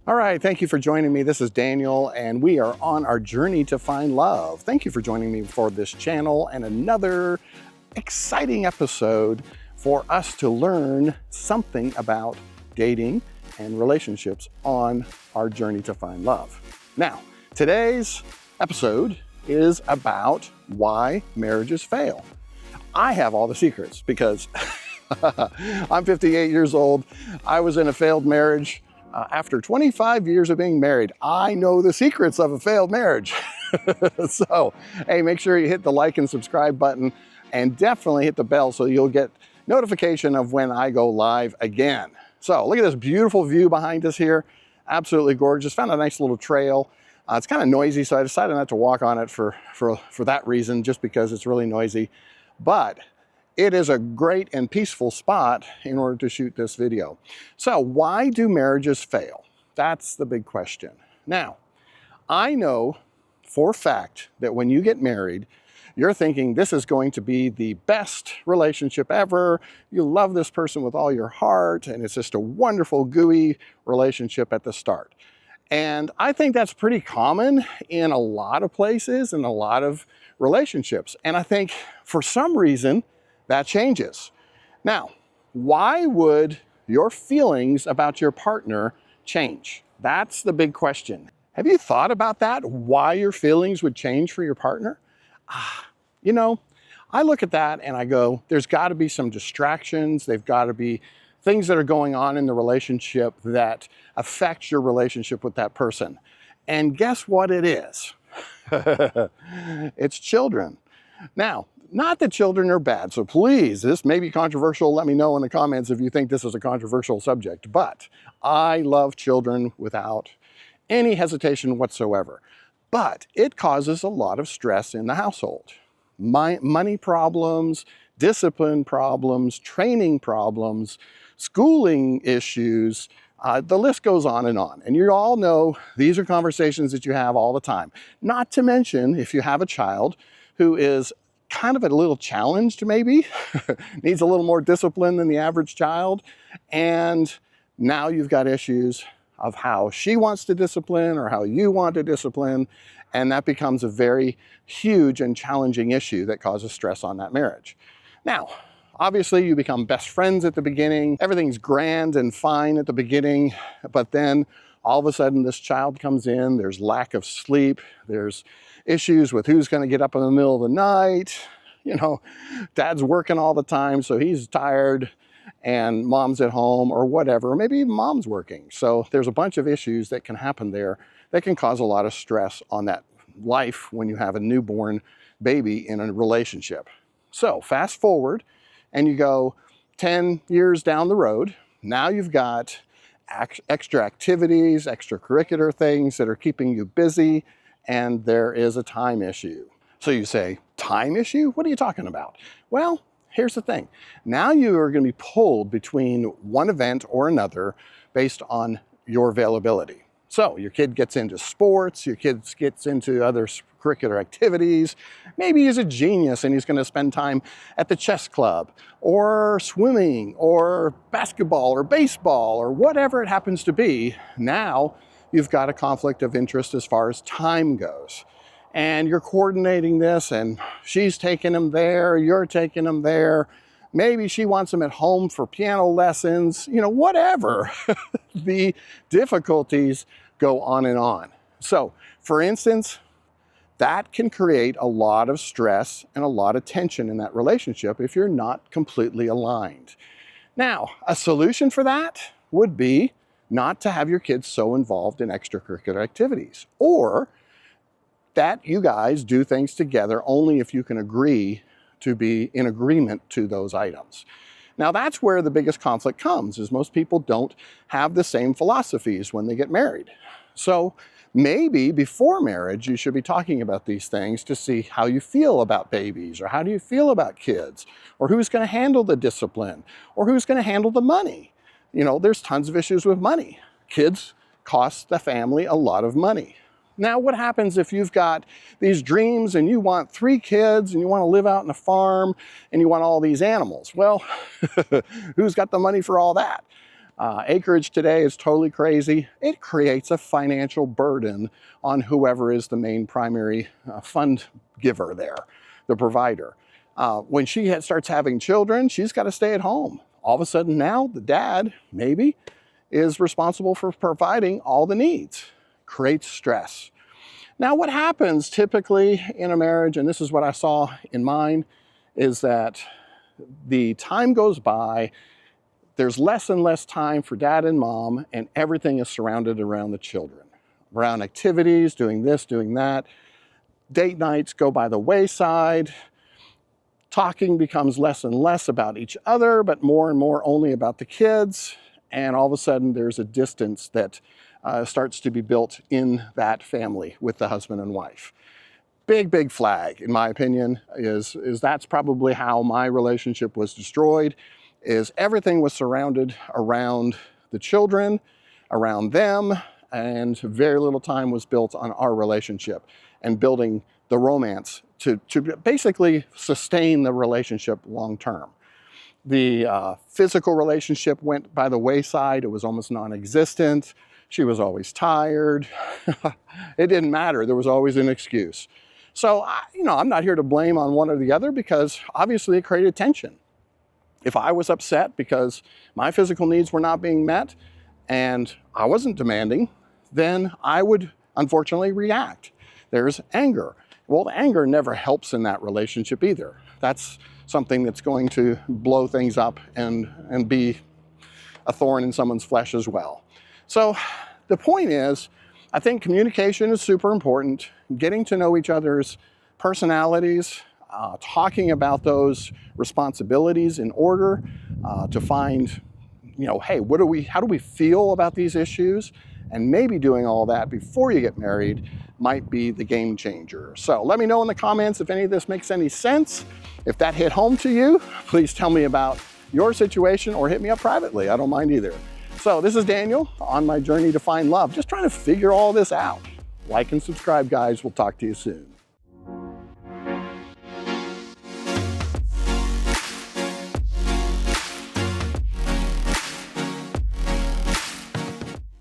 All right, thank you for joining me. This is Daniel, and we are on our journey to find love. Thank you for joining me for this channel and another exciting episode for us to learn something about dating and relationships on our journey to find love. Now, today's episode is about why marriages fail. I have all the secrets because I'm 58 years old. I was in a failed marriage. After 25 years of being married, I know the secrets of a failed marriage. So, hey, make sure you hit the like and subscribe button and definitely hit the bell so you'll get notification of when I go live again. So look at this beautiful view behind us here. Absolutely gorgeous. Found a nice little trail. It's kind of noisy, so I decided not to walk on it for that reason, just because it's really noisy. But it is a great and peaceful spot in order to shoot this video. So why do marriages fail? That's the big question. Now, I know for a fact that when you get married, you're thinking this is going to be the best relationship ever. You love this person with all your heart, and it's just a wonderful, gooey relationship at the start. And I think that's pretty common in a lot of places and a lot of relationships. And I think for some reason, that changes. Now, why would your feelings about your partner change? That's the big question. Have you thought about that? Why your feelings would change for your partner? You know, I look at that and I go, there's got to be some distractions. They've got to be things that are going on in the relationship that affect your relationship with that person. And guess what it is? It's children. Now, not that children are bad, so please, this may be controversial. Let me know in the comments if you think this is a controversial subject, but I love children without any hesitation whatsoever. But it causes a lot of stress in the household. Money problems, discipline problems, training problems, schooling issues, the list goes on. And you all know these are conversations that you have all the time. Not to mention if you have a child who is kind of a little challenged maybe, needs a little more discipline than the average child. And now you've got issues of how she wants to discipline or how you want to discipline. And that becomes a very huge and challenging issue that causes stress on that marriage. Now, obviously you become best friends at the beginning. Everything's grand and fine at the beginning, but then all of a sudden this child comes in, there's lack of sleep, there's issues with who's going to get up in the middle of the night. You know, dad's working all the time, so he's tired, and mom's at home or whatever. Maybe even mom's working. So there's a bunch of issues that can happen there that can cause a lot of stress on that life when you have a newborn baby in a relationship. So fast forward and you go 10 years down the road. Now you've got extra activities, extracurricular things that are keeping you busy, and there is a time issue. So you say, time issue? What are you talking about? Well, here's the thing. Now you are going to be pulled between one event or another based on your availability. So your kid gets into sports, your kid gets into other curricular activities. Maybe he's a genius and he's going to spend time at the chess club or swimming or basketball or baseball or whatever it happens to be. Now you've got a conflict of interest as far as time goes. And you're coordinating this, and she's taking him there, you're taking him there. Maybe she wants him at home for piano lessons, you know, whatever. The difficulties go on and on. So, for instance, that can create a lot of stress and a lot of tension in that relationship if you're not completely aligned. Now, a solution for that would be not to have your kids so involved in extracurricular activities, or that you guys do things together only if you can agree to be in agreement to those items. Now that's where the biggest conflict comes, is most people don't have the same philosophies when they get married. So maybe before marriage, you should be talking about these things to see how you feel about babies, or how do you feel about kids, or who's going to handle the discipline, or who's going to handle the money. You know, there's tons of issues with money. Kids cost the family a lot of money. Now, what happens if you've got these dreams and you want 3 kids and you want to live out in a farm and you want all these animals? Well, who's got the money for all that? Acreage today is totally crazy. It creates a financial burden on whoever is the main primary fund giver there, the provider. When she starts having children, she's got to stay at home. All of a sudden now, the dad, maybe, is responsible for providing all the needs. Creates stress. Now, what happens typically in a marriage, and this is what I saw in mine, is that the time goes by, there's less and less time for dad and mom, and everything is surrounded around the children, around activities, doing this, doing that. Date nights go by the wayside. Talking becomes less and less about each other, but more and more only about the kids. And all of a sudden, there's a distance that starts to be built in that family with the husband and wife. Big flag, in my opinion, is that's probably how my relationship was destroyed, is everything was surrounded around the children, around them, and very little time was built on our relationship and building the romance to basically sustain the relationship long term. The physical relationship went by the wayside. It was almost non-existent. She was always tired. It didn't matter. There was always an excuse. So, I'm not here to blame on one or the other because obviously it created tension. If I was upset because my physical needs were not being met and I wasn't demanding, then I would unfortunately react. There's anger. Well, the anger never helps in that relationship either. That's something that's going to blow things up and be a thorn in someone's flesh as well. So the point is, I think communication is super important. Getting to know each other's personalities, talking about those responsibilities in order to find, hey, how do we feel about these issues? And maybe doing all that before you get married might be the game changer. So let me know in the comments if any of this makes any sense. If that hit home to you, please tell me about your situation or hit me up privately. I don't mind either. So this is Daniel on my journey to find love, just trying to figure all this out. Like and subscribe, guys. We'll talk to you soon.